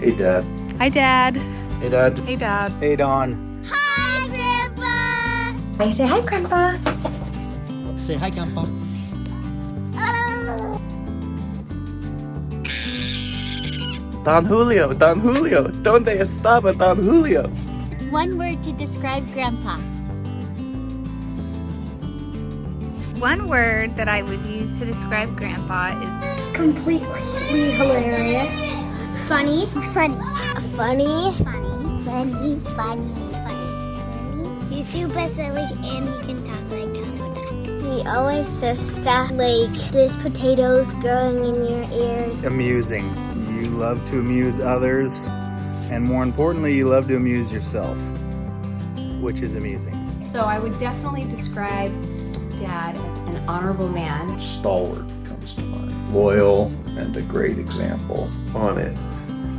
Hey, Dad. Hi, Dad. Hey, Dad. Hey, Dad. Hey, Dawn. Hi, Grandpa! I say hi, Grandpa. Say hi, Grandpa. Oh. Don Julio, Don Julio. Donde estaba Don Julio? It's one word to describe Grandpa. One word that I would use to describe Grandpa is completely hilarious. Funny. Funny. Funny. Funny. He's super silly and he can talk like Donald Duck. He always says stuff like, there's potatoes growing in your ears. Amusing. You love to amuse others, and more importantly, you love to amuse yourself, which is amusing. So I would definitely describe Dad as an honorable man. Stalwart comes to mind. Loyal and a great example. Honest.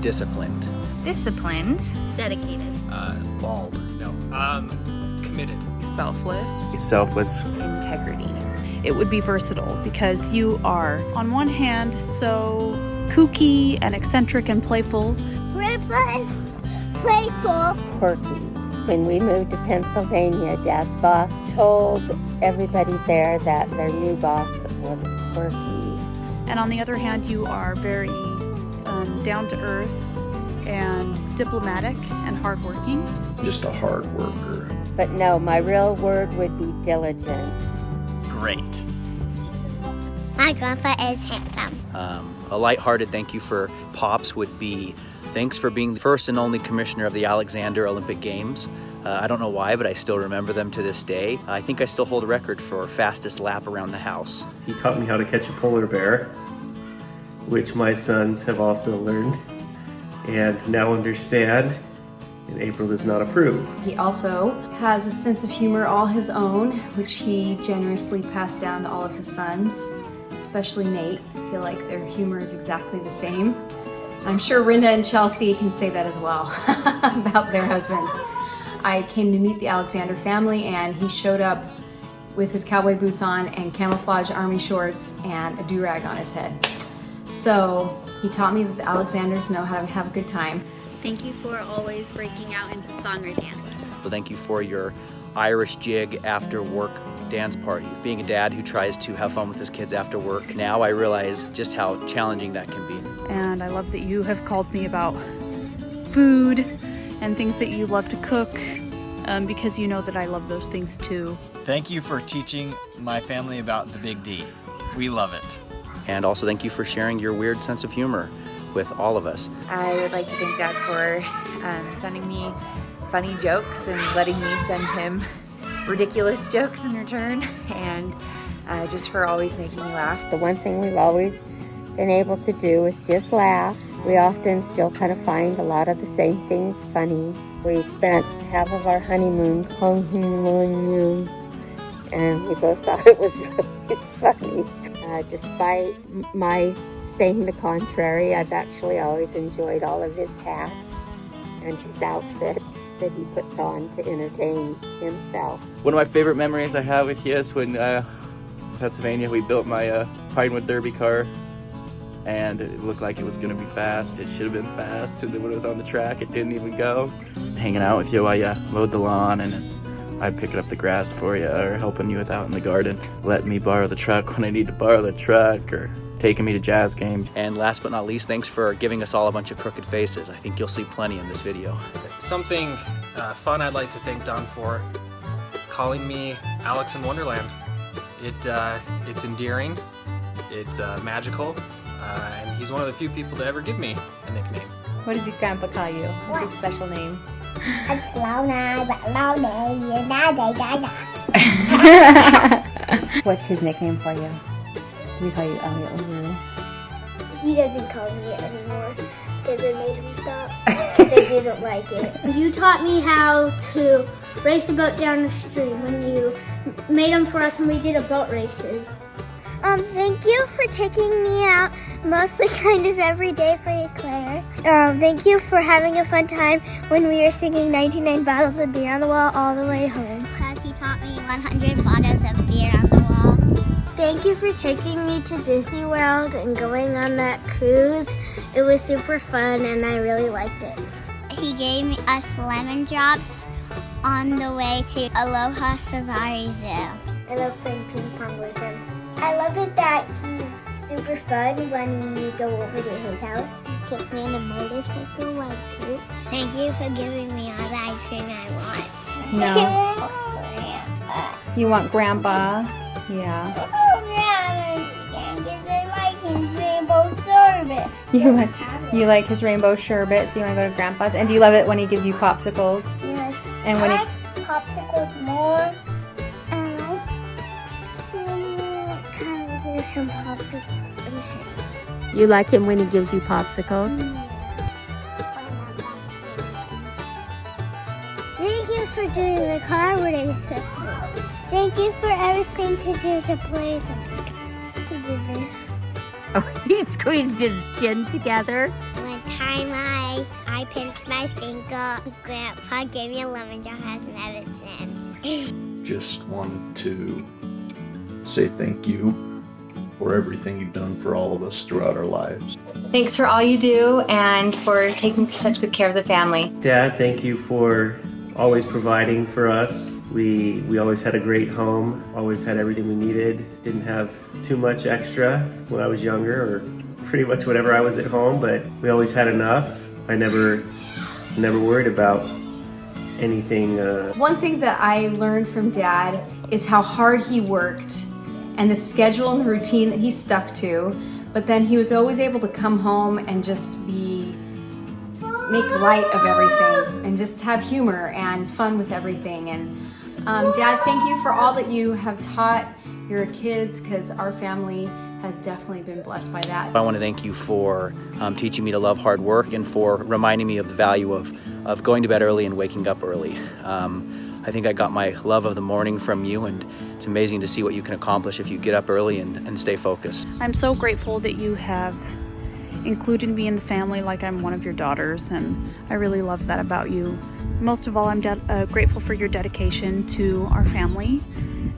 Disciplined. disciplined, Dedicated. Bald. No. Committed. Selfless. Selfless. Integrity. it would be versatile because you are, on one hand, so kooky and eccentric and playful. Grandpa is playful. Quirky. When we moved to Pennsylvania, Dad's boss told everybody there that their new boss was quirky. And on the other hand, you are very down-to-earth and diplomatic and hardworking. Just a hard worker. But no, my real word would be diligent. Great. My grandpa is handsome. A lighthearted thank you for Pops would be thanks for being the first and only commissioner of the Alexander Olympic Games. I don't know why, but I still remember them to this day. I think I still hold a record for fastest lap around the house. He taught me how to catch a polar bear, which my sons have also learned and now understand, and April does not approve. He also has a sense of humor all his own, which he generously passed down to all of his sons, especially Nate. I feel like their humor is exactly the same. I'm sure Rinda and Chelsea can say that as well about their husbands. I came to meet the Alexander family and he showed up with his cowboy boots on and camouflage army shorts and a do-rag on his head. So he taught me that the Alexanders know how to have a good time. Thank you for always breaking out into song or dance. So thank you for your Irish jig after work dance party. Being a dad who tries to have fun with his kids after work, now I realize just how challenging that can be. And I love that you have called me about food and things that you love to cook, because you know that I love those things too. Thank you for teaching my family about the Big D. We love it. And also thank you for sharing your weird sense of humor with all of us. I would like to thank Dad for sending me funny jokes and letting me send him ridiculous jokes in return, and just for always making me laugh. The one thing we've always been able to do is just laugh. We often still kind of find a lot of the same things funny. We spent half of our honeymoon, and we both thought it was really funny. Despite my saying the contrary, I've actually always enjoyed all of his hats and his outfits that he puts on to entertain himself. One of my favorite memories I have with you is when Pennsylvania we built my Pinewood Derby car, and it looked like it was going to be fast. It should have been fast, and then when it was on the track it didn't even go. Hanging out with you while you mowed the lawn, and I'd picking up the grass for you or helping you out in the garden, letting me borrow the truck when I need to borrow the truck, or taking me to jazz games. And last but not least, thanks for giving us all a bunch of crooked faces. I think you'll see plenty in this video. Something fun I'd like to thank Don for, calling me Alex in Wonderland. It's endearing, it's magical, and he's one of the few people to ever give me a nickname. What does your grandpa call you? What's your special name? What's his nickname for you? Do we call you Elliot O'Roo? He doesn't call me it anymore because I made him stop because I didn't like it. You taught me how to race a boat down the stream when you made them for us and we did a boat races. Thank you for taking me out mostly kind of every day for eclairs. Thank you for having a fun time when we were singing 99 bottles of beer on the wall all the way home. Because he taught me 100 bottles of beer on the wall. thank you for taking me to Disney World and going on that cruise. It was super fun and I really liked it. He gave us lemon drops on the way to Aloha Safari Zoo. I love playing ping pong with him. I love it that he's super fun when we go over to his house. He took me on a motorcycle ride too. Thank you for giving me all the ice cream I want. No. You want Grandpa? Yeah. Oh, Grandma's because I like his rainbow sorbet. You like his rainbow sherbet, so you want to go to Grandpa's? And do you love it when he gives you popsicles? Yes. And when I like popsicles more. I like when he kind of gives some popsicles and shit. You like him when he gives you popsicles? Thank you for doing the car race with me. Thank you for everything to do to play with me. To do this. Oh, he squeezed his chin together. One time I pinched my finger. Grandpa gave me a lemon drop as medicine. Just wanted to say thank you for everything you've done for all of us throughout our lives. Thanks for all you do and for taking such good care of the family. Dad, thank you for always providing for us. We always had a great home, always had everything we needed, didn't have too much extra when I was younger, or pretty much whenever I was at home, but we always had enough. I never worried about anything. One thing that I learned from Dad is how hard he worked and the schedule and the routine that he stuck to, but then he was always able to come home and just make light of everything and just have humor and fun with everything. And Dad, thank you for all that you have taught your kids, because our family has definitely been blessed by that. I want to thank you for teaching me to love hard work and for reminding me of the value of going to bed early and waking up early. I think I got my love of the morning from you, and it's amazing to see what you can accomplish if you get up early and stay focused. I'm so grateful that you have included me in the family like I'm one of your daughters, and I really love that about you. Most of all, I'm grateful for your dedication to our family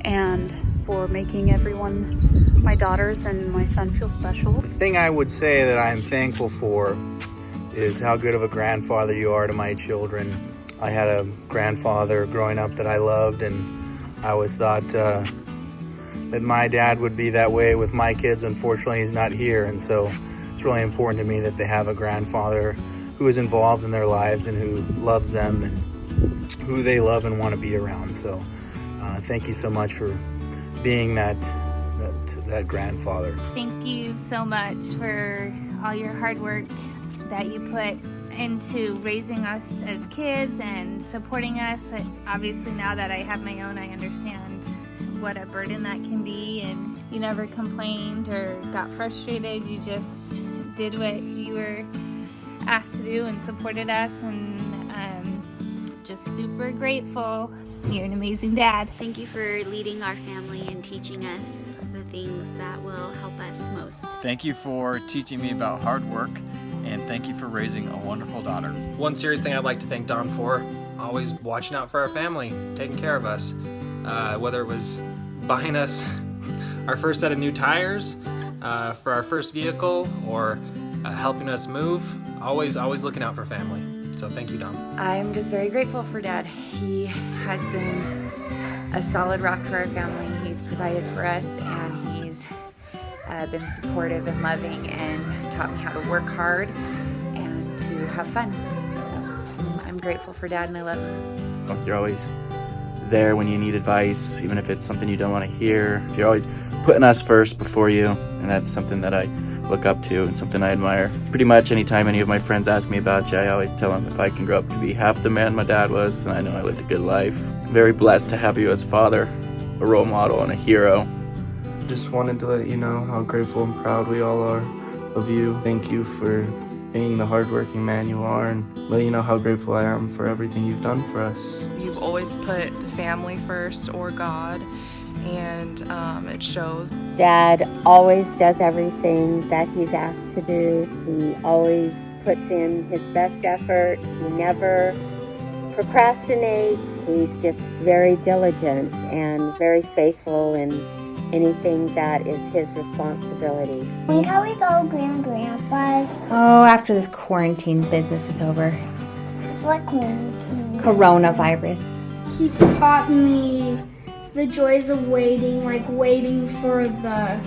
and for making everyone, my daughters and my son, feel special. The thing I would say that I'm thankful for is how good of a grandfather you are to my children. I had a grandfather growing up that I loved, and I always thought that my dad would be that way with my kids. Unfortunately, he's not here, and so it's really important to me that they have a grandfather who is involved in their lives and who loves them and who they love and want to be around. So thank you so much for being that grandfather. Thank you so much for all your hard work that you put into raising us as kids and supporting us. Obviously, now that I have my own, I understand what a burden that can be, and you never complained or got frustrated. You just did what you were asked to do and supported us, and I'm just super grateful. You're an amazing dad. Thank you for leading our family and teaching us the things that will help us most. Thank you for teaching me about hard work, and thank you for raising a wonderful daughter. One serious thing I'd like to thank Don for, always watching out for our family, taking care of us. Whether it was buying us our first set of new tires for our first vehicle, or helping us move, always looking out for family. So thank you, Don. I'm just very grateful for Dad. He has been a solid rock for our family. He's provided for us, and he's been supportive and loving and taught me how to work hard and to have fun. So I'm grateful for Dad, and I love him. You're always there when you need advice, even if it's something you don't want to hear. You're always putting us first before you, and that's something that I look up to and something I admire. Pretty much anytime any of my friends ask me about you, I always tell them if I can grow up to be half the man my dad was, then I know I lived a good life. Very blessed to have you as father, a role model, and a hero. Just wanted to let you know how grateful and proud we all are of you. Thank you for being the hardworking man you are, and let you know how grateful I am for everything you've done for us. You've always put the family first, or God, and it shows. Dad always does everything that he's asked to do. He always puts in his best effort. He never procrastinates. He's just very diligent and very faithful in anything that is his responsibility. When can we go Grandpa's? Oh, after this quarantine business is over. What quarantine? Coronavirus. He taught me the joys of waiting, like waiting for the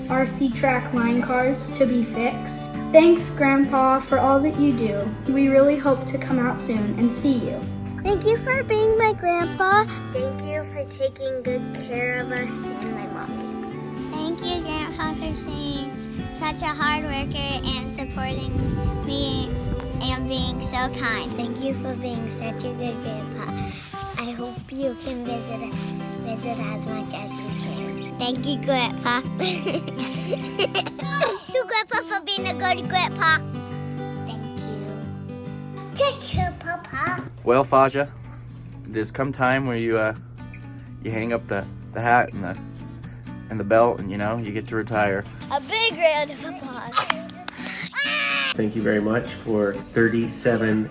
RC track line cars to be fixed. Thanks, Grandpa, for all that you do. We really hope to come out soon and see you. Thank you for being my grandpa. Thank you for taking good care of us and my mommy. Thank you, Grandpa, for being such a hard worker and supporting me and being so kind. Thank you for being such a good grandpa. I hope you can visit as much as you can. Thank you, Grandpa. Thank you, Grandpa, for being a good grandpa. Thank you. Just you, Papa. Well, Faja, there's come time where you hang up the hat and the belt, and you get to retire. A big round of applause. Thank you very much for 37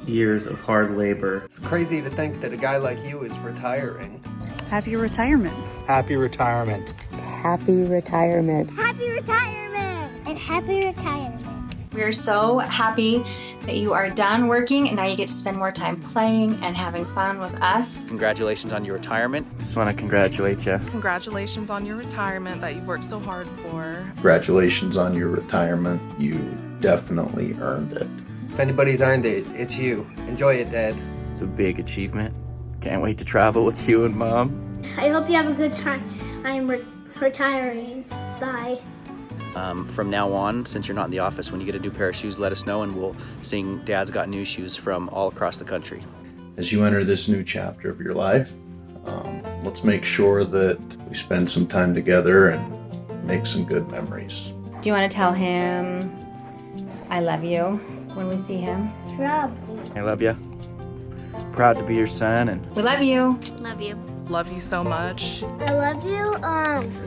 years of hard labor. It's crazy to think that a guy like you is retiring. Happy retirement. Happy retirement. Happy retirement. Happy retirement. And happy retirement. We're so happy that you are done working and now you get to spend more time playing and having fun with us. Congratulations on your retirement. Just want to congratulate you. Congratulations on your retirement that you worked so hard for. Congratulations on your retirement. You definitely earned it. If anybody's earned it, it's you. Enjoy it, Dad. It's a big achievement. Can't wait to travel with you and Mom. I hope you have a good time. I'm retiring. Bye. From now on, since you're not in the office, when you get a new pair of shoes, let us know and we'll sing Dad's Got New Shoes from all across the country. As you enter this new chapter of your life, let's make sure that we spend some time together and make some good memories. Do you want to tell him I love you when we see him? Probably. I love you. Proud to be your son, and We love you. Love you. Love you so much. I love you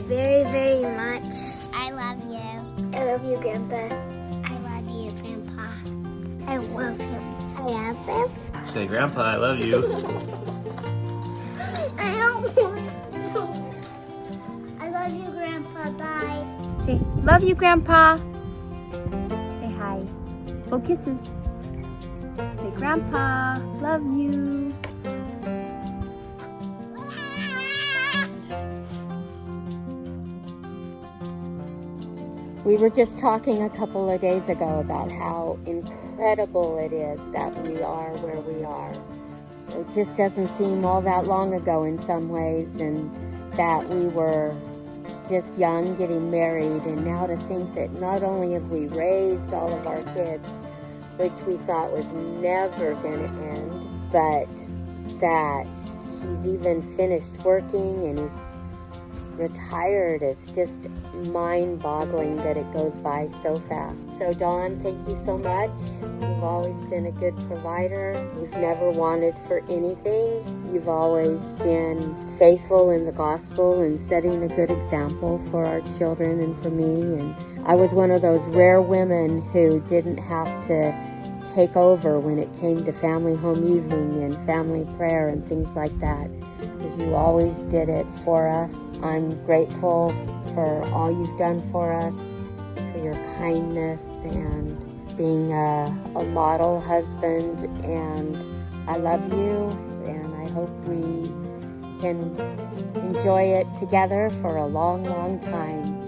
very, very much. I love you. I love you, Grandpa. I love you, Grandpa. I love him. I love him. Say, Grandpa, I love you. I don't want to. I love you, Grandpa. Bye. Say, love you, Grandpa. Say hi. Blow kisses. Say, Grandpa, love you. We were just talking a couple of days ago about how incredible it is that we are where we are. It just doesn't seem all that long ago in some ways, and that we were just young getting married, and now to think that not only have we raised all of our kids, which we thought was never going to end, but that he's even finished working and he's retired. It's just mind-boggling that it goes by so fast. So Dawn, thank you so much. You've always been a good provider. You've never wanted for anything. You've always been faithful in the gospel and setting a good example for our children and for me. And I was one of those rare women who didn't have to take over when it came to family home evening and family prayer and things like that, because you always did it for us. I'm grateful for all you've done for us, for your kindness and being a model husband, and I love you, and I hope we can enjoy it together for a long, long time.